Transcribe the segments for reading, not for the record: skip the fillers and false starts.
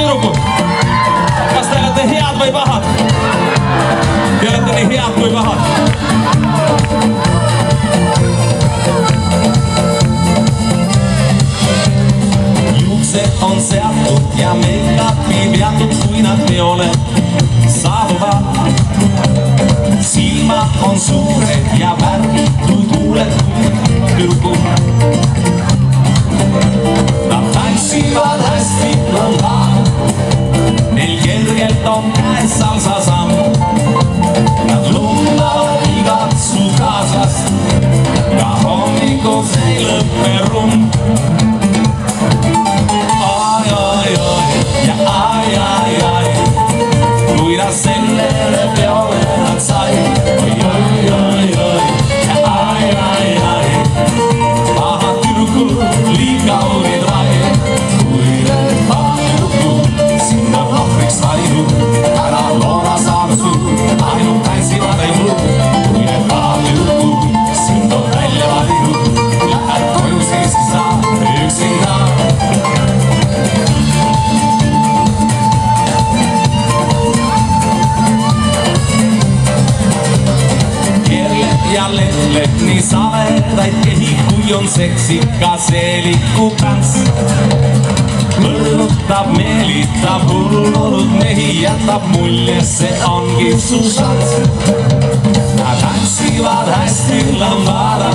tüdrukud, kas te olete head või pahad? Te olete nii head kui pahad. Juuksed on seatud ja make-upi veatud, kui nad teole saabuvad. Silmad on suured ja värvitud huuled tüdrukud. Nad tantsivad hästi lõmbad, neil kergelt on käes salsasamm. Nad lundavad igat su kaaslast, ka hommikus ei lõppe rumm. Ai, ai, ai ja ai, ai, ai, kuidas sellele peole nad sai. Oi, oi, oi, oi ja ai, ai, ai, pahad tüdrukud liiv kaunid vaid. Kui need tüdrukud sind on ohvriks valinud, ära loona saanud sul, ainult tantsivad ei muu. Kui need tüdrukud sind on välja valinud, lähed koju siis sa üksinda. Ja lehtleb nii savedaid kehi, kui on seksikas eelikutants. Mõõnutab, meelitab hullunud mehi, jätab mulje, see ongi su šants. Nad tantsivad hästi lambada,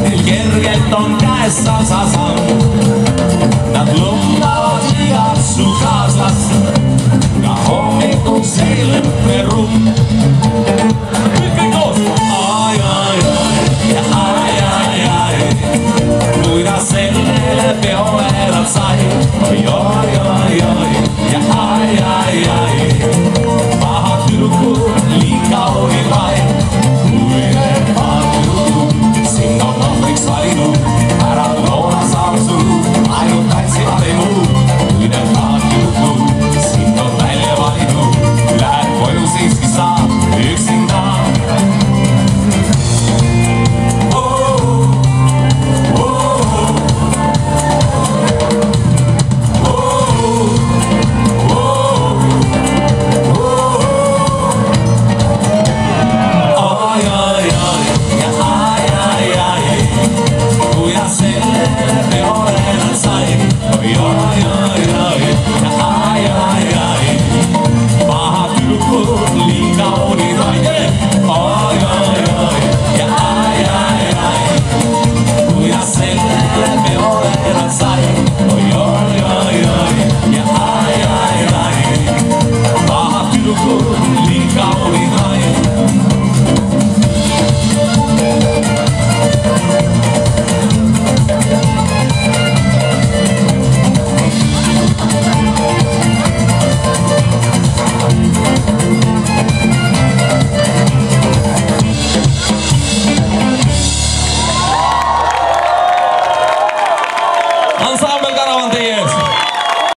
neil kergelt on käes salsasamm. Nad lundavad igat su kaaslast, ka hommikuks ei lõppe rumm. Kõik koos! Ai, ai, ai ja ai, ai, ai, kuidas sellele peole